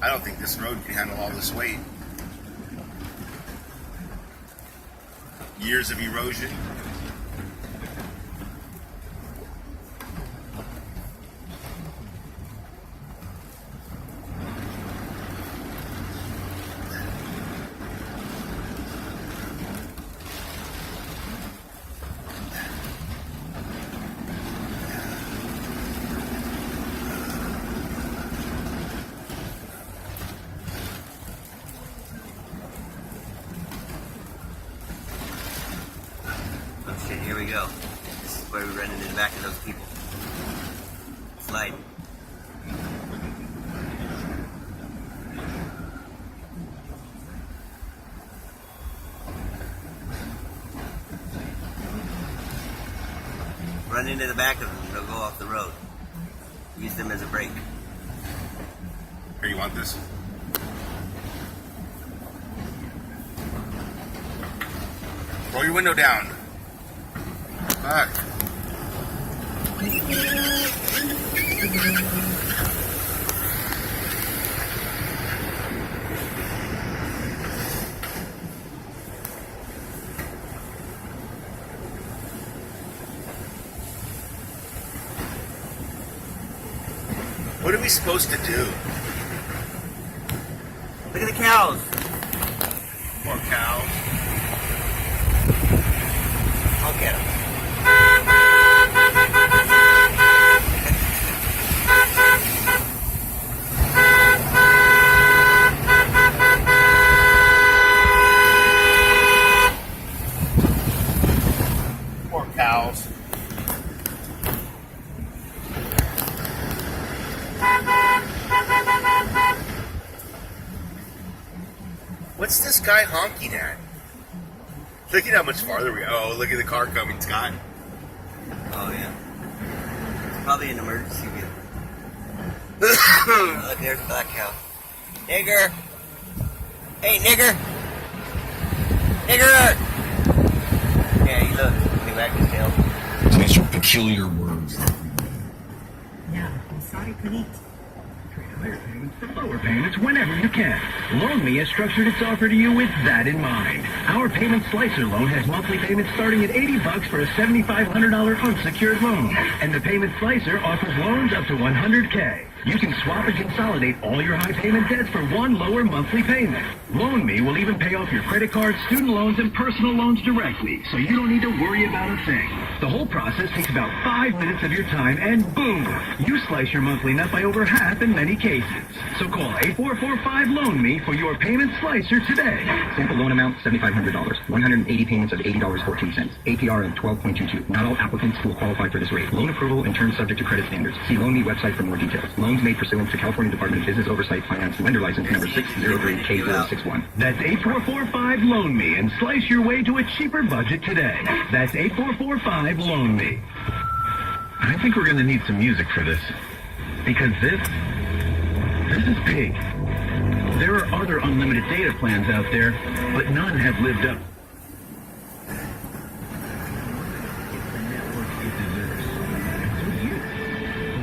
I don't think this road can handle all this weight. Years of erosion. Here we go. This is where we run into the back of those people. Slide. Run into the back of them, they'll go off the road. Use them as a brake. Here, you want this? Roll your window down. Fuck. What are we supposed to do? Look at the cows. Poor cows. I'll get them. Poor cows. What's this guy honking at? Look at how much farther we are. Oh, look at the car coming, Scott. Oh, yeah. It's probably an emergency vehicle. Oh, look, there's the black cow. Nigger! Hey, nigger! Nigger! Yeah, he look. He wagged his tail. These are peculiar words. Yeah, I'm sorry, Panit. Higher payments for lower payments whenever you can. LoanMe has structured its offer to you with that in mind. Our Payment Slicer loan has monthly payments starting at $80 for a $7,500 unsecured loan. And the Payment Slicer offers loans up to $100K. You can swap and consolidate all your high payment debts for one lower monthly payment. LoanMe will even pay off your credit cards, student loans, and personal loans directly, so you don't need to worry about a thing. The whole process takes about 5 minutes of your time, and boom, you slice your monthly nut by over half in many cases. So call 8445-LOAN-ME for your Payment Slicer today. Sample loan amount $7,500. 180 payments of $80.14. APR of 12.22. Not all applicants will qualify for this rate. Loan approval and terms subject to credit standards. See LoanMe website for more details. Loans made pursuant to California Department of Business Oversight Finance Lender License number 603K061. That's 8445-LOAN-ME and slice your way to a cheaper budget today. That's 8445-LOAN-ME. I think we're going to need some music for this. Because this is big. There are other unlimited data plans out there, but none have lived up. The network it deserves. And so do you.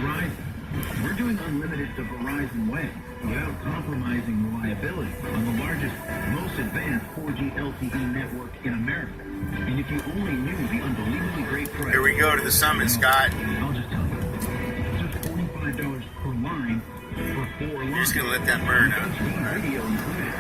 Verizon. We're doing unlimited the Verizon way, without compromising reliability on the largest, most advanced 4G LTE network in America. And if you only knew the unbelievably great price... Here we go to the summit, Scott. I'll just tell you. It's just $45 per line for 4 lines. You're just going to let that burn up. Radio included.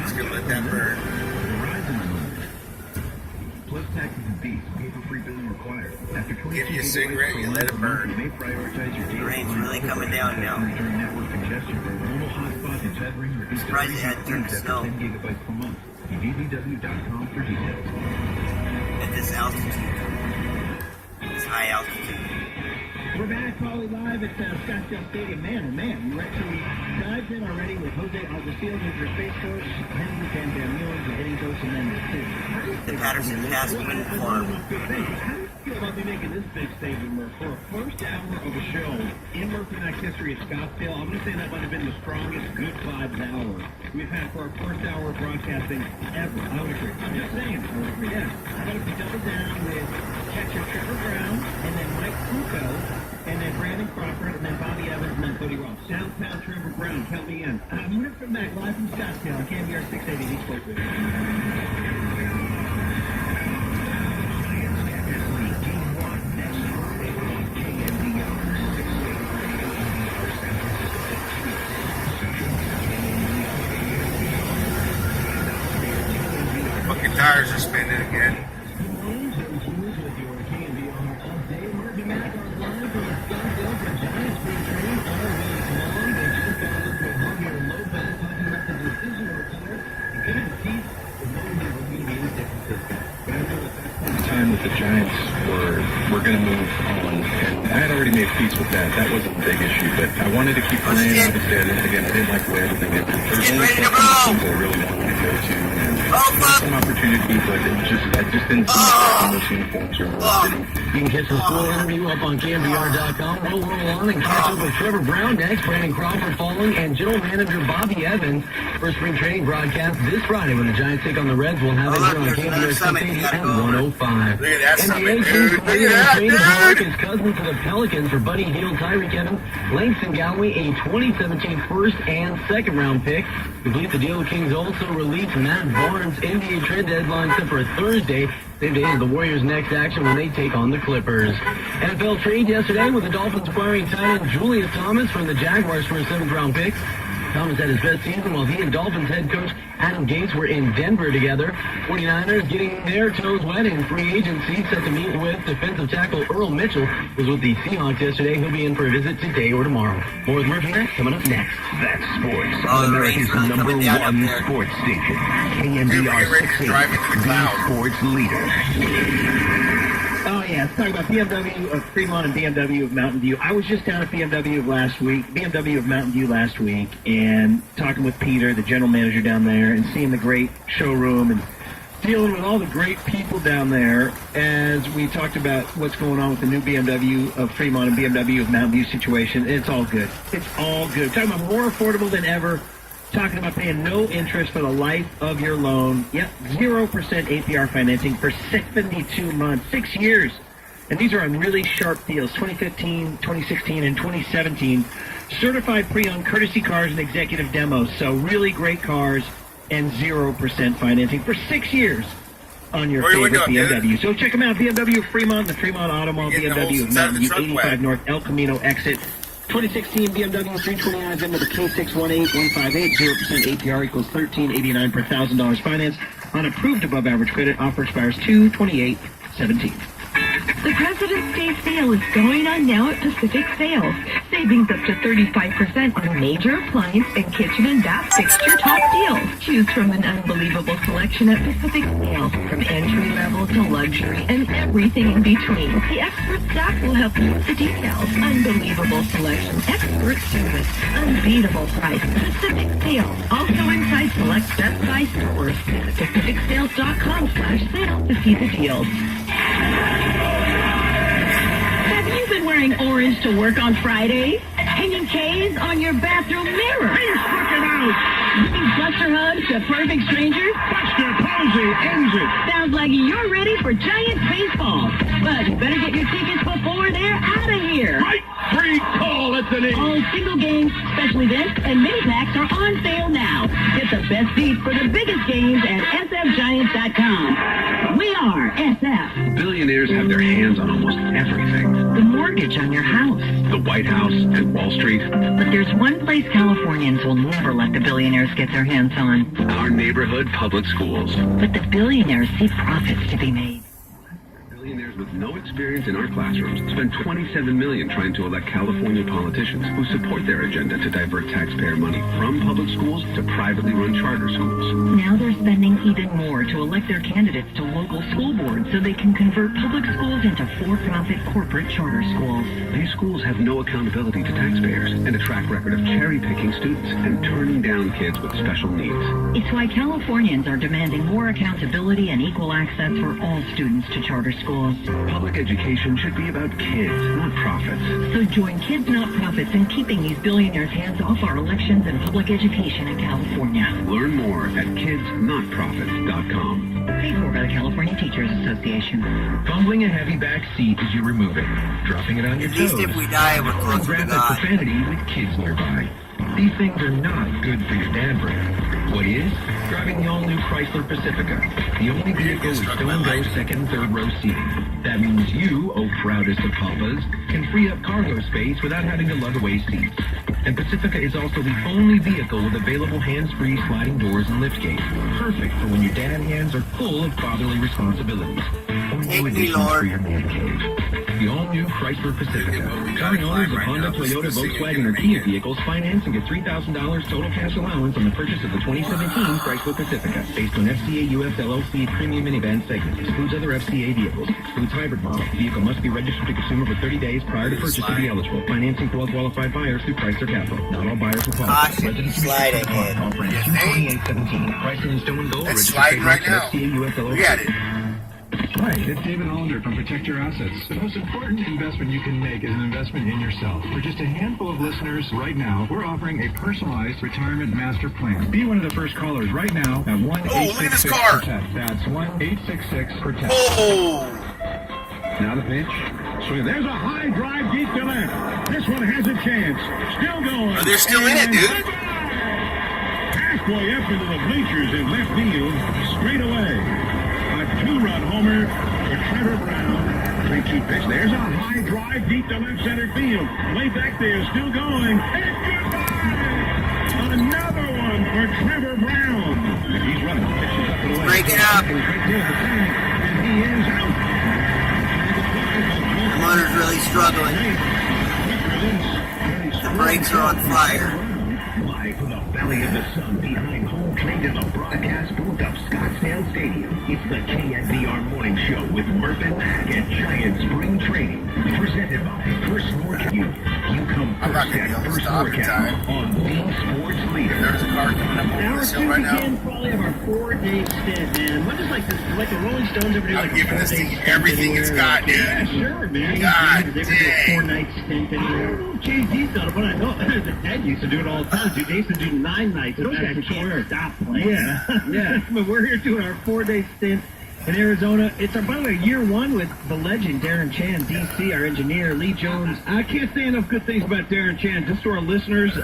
Just going to let that burn. Verizon Unlimited. Plus taxes and fees. Paper-free billing required. After 22 Give you a cigarette, you let it burn. You may prioritize your data. The rain's really coming down now. During network congestion. Mobile hotspot and tethering reduce Surprised it hadn't turned to snow. 10 gigabytes per month. See bbw.com for details. At this altitude. This high altitude. We're back, Holly, live at Scottsdale Stadium. Man, oh man, you actually dived in already with Jose Alguacil, who's your space coach, Henry Van Der Meulen, the hitting coach, and then The Patterson Pass Wind Farm. How I'll be making this big statement, Murph. For a first hour of a show in Murphy Max history at Scottsdale, I'm going to say that might have been the strongest Good Vibes hour we've had for our first hour of broadcasting ever. I would agree. I'm just saying. I would agree. Yeah. How about if we double down with catcher Trevor Brown, and then Mike Kruko, and then Brandon Crawford, and then Bobby Evans, and then Cody Ross. Southbound Trevor Brown, count me in. I'm Murphy Max live from Scottsdale on KMBR 680 East Coast. Fucking tires are spinning again. Time that the Giants were going to move on, and I had already made peace with that. That wasn't a big issue, but I wanted to keep playing. Obviously, I didn't like the way everything went. There's only a couple of things I really wanted to go to, and some opportunity, but I just didn't see those uniforms or You can catch the full interview up on KMBR.com. We'll roll on and catch up with Trevor Brown next, Brandon Crawford following, and General Manager Bobby Evans for spring training broadcast this Friday when the Giants take on the Reds. We'll have it here on KMBR 680 at 105. Look at that summit, NBA dude. Kings Look at traded that, his cousin for the Pelicans for Buddy Hield, Tyreek Evans, Langston Galloway, a 2017 first and second round pick. To complete the deal, the Kings also released Matt Barnes. NBA trade deadline set for a Thursday. Same day as the Warriors' next action when they take on the Clippers. NFL trade yesterday with the Dolphins acquiring tight end Julius Thomas from the Jaguars for a 7th round pick. Thomas had his best season while he and Dolphins head coach Adam Gase were in Denver together. 49ers getting their toes wet in free agency, set to meet with defensive tackle Earl Mitchell, was with the Seahawks yesterday. He'll be in for a visit today or tomorrow. More with Murphy Max coming up next. That's sports on America's number one sports station. KMBR 680, the sports leader. Oh, yeah. Let's talk about BMW of Fremont and BMW of Mountain View. I was just down at BMW of Mountain View last week, and talking with Peter, the general manager down there, and seeing the great showroom and dealing with all the great people down there as we talked about what's going on with the new BMW of Fremont and BMW of Mountain View situation. It's all good. It's all good. Talking about more affordable than ever. Talking about paying no interest for the life of your loan. Yep, 0% APR financing for 72 months, 6 years. And these are on really sharp deals, 2015, 2016, and 2017. Certified pre-owned courtesy cars and executive demos. So really great cars and 0% financing for 6 years on your favorite BMW. So check them out, BMW of Fremont, the Fremont Auto Mall, BMW of Mountain View, 85 North El Camino exit. 2016 BMW 329 VIN number K618158, 0% APR equals $13.89 per $1,000 finance on approved above average credit. Offer expires 2/28/17. The President's Day sale is going on now at Pacific Sales. Savings up to 35% on major appliance and kitchen and bath fixture top deals. Choose from an unbelievable selection at Pacific Sales, from entry level to luxury and everything in between. The expert staff will help you with the details. Unbelievable selection, expert service, unbeatable price. Pacific Sales, also inside select Best Buy stores. Visit PacificSales.com/sale to see the deals. Have you been wearing orange to work on Fridays? Hanging K's on your bathroom mirror? Please check it out! Giving Buster hugs to perfect strangers? Buster Posey ends it! Sounds like you're ready for Giants baseball. But you better get your tickets before they're out of here. Right, free call at the knee! All single games, special events, and mini packs are on sale now. Get the best seats for the biggest games at sfgiants.com. We are SF. Billionaires have their hands on almost everything. The mortgage on your house. The White House and Wall Street. But there's one place Californians will never let the billionaires get their hands on. Our neighborhood public schools. But the billionaires see profits to be made. Billionaires with no experience in our classrooms spend $27 million trying to elect California politicians who support their agenda to divert taxpayer money from public schools to privately run charter schools. Now they're spending even more to elect their candidates to local school boards so they can convert public schools into for-profit corporate charter schools. These schools have no accountability to taxpayers and a track record of cherry-picking students and turning down kids with special needs. It's why Californians are demanding more accountability and equal access for all students to charter schools. Public education should be about kids, not profits. So join Kids Not Profits in keeping these billionaires' hands off our elections and public education in California. Learn more at kidsnotprofits.com. Paid for by the California Teachers Association. Fumbling a heavy back seat as you remove it. Dropping it on your At toes. least if we die, we're closer to Grab that God. profanity with kids nearby. These things are not good for your dad brain. What is? Driving the all-new Chrysler Pacifica. The only vehicle with stow-and-go second and third row seating. That means you, oh proudest of papas, can free up cargo space without having to lug away seats. And Pacifica is also the only vehicle with available hands-free sliding doors and liftgate. Perfect for when your dad hands are full of fatherly responsibilities. Or Take new me, additions Lord. for your man cave. The all-new Chrysler Pacifica. Current owners of Honda, Toyota, Volkswagen, or Kia vehicles finance and get $3,000 total cash allowance on the purchase of the 2017 Chrysler Pacifica. Based on FCA US LLC premium minivan segment. Excludes other FCA vehicles. Excludes hybrid model. Vehicle must be registered to consumer for 30 days prior to purchase to be eligible. Financing for well-qualified buyers through Chrysler Capital. Not all buyers will qualify. Caution, slide ahead. All brands You think? 2817. Chrysler and Stone and Gold. It's registered sliding right trademarks now. FCA US LLC. Look at it. Hi, it's David Hollander from Protect Your Assets. The most important investment you can make is an investment in yourself. For just a handful of listeners right now, we're offering a personalized retirement master plan. Be one of the first callers right now at 1-866-PROTECT. That's 1-866-PROTECT. Oh! Now the pitch. Swing. There's a high drive deep to left. This one has a chance. Still going. Oh, they're still in it, dude. Halfway up into the bleachers in left field. Straight away. A two-run homer for Trevor Brown. 3-2 pitch. There's a high drive deep to left center field. Way back there, still going. And goodbye! Another one for Trevor Brown. He's running. Pitches up and away. Break it up. He's right there at the tag, and he is out. The motor's really struggling. The brakes are on fire. Live from the belly of the sun behind home plate in the broadcast booth of Scottsdale Stadium. It's the KNVR Morning Show with Murph and Mac at Giant Spring Training. Presented by First North Union. You come I'm not first gonna be able at to First stop in Workout time. on the Sports Leader. There's a car coming up over Hour this hill two right now. begin probably of our 4-day stint, man. What is like this, like the Rolling Stones ever do I'm like a giving this 4-day thing stint everything it's anywhere? got, dude. Yeah, sure, man. God Did they ever do a dang. 4-night stint anywhere? Jay-Z's done it, but I know the Ted used to do it all the time. Dude, they used to do 9 nights. Those guys can't stop playing. Yeah, yeah. But we're here doing our 4-day stint in Arizona. It's our, by the way, year one with the legend Darren Chan, DC, our engineer, Lee Jones. I can't say enough good things about Darren Chan. Just to our listeners,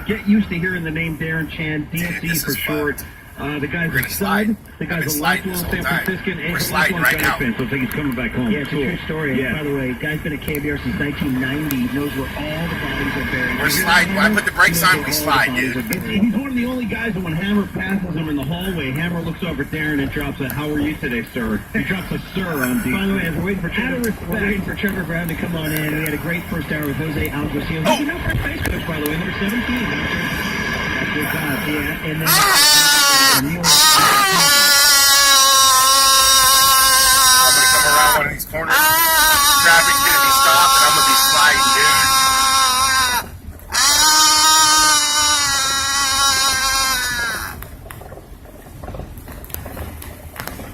get used to hearing the name Darren Chan, DC This for is short. The guy's We're a gonna stud. slide. The I've guy's been a sliding lifelong this San whole time. Franciscan and We're a sliding lifelong right Giants now. fan, so I think he's coming back home. Yeah, it's a true story. Yeah. By the way, guy's been at KBR since 1990. Knows where all the bodies are buried. We're sliding. When I put the brakes on, we slide, dude. He's one of the only guys that when Hammer passes him in the hallway, Hammer looks over at Darren and drops a "How are you today, sir?" He drops a "sir" on D. By the way, as we're waiting for Trevor Brown to come on in, we had a great first hour with Jose Alguacil. Oh. He's now first base coach, by the way, number 17. That's good job, yeah. And then I'm gonna come around one of these corners. Traffic's gonna be stopped, and I'm gonna be sliding, dude.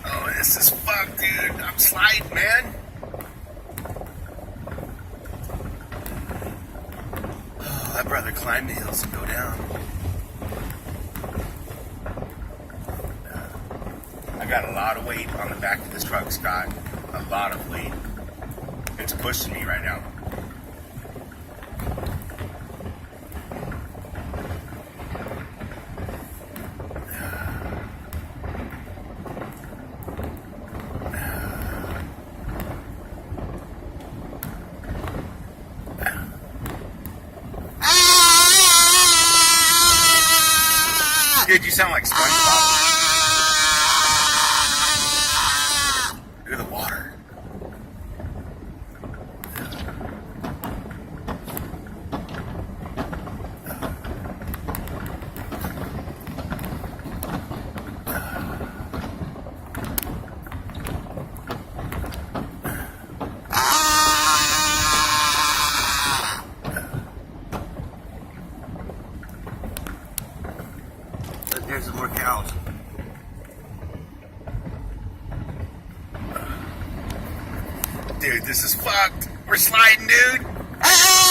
Oh, this is fucked, dude. I'm sliding, man. Oh, I'd rather climb the hills and go down. I got a lot of weight on the back of this truck, Scott. A lot of weight. It's pushing me right now. Dude, you sound like SpongeBob. Look at the water. Look, there's some more cows. Dude, this is fucked. We're sliding, dude. Ah!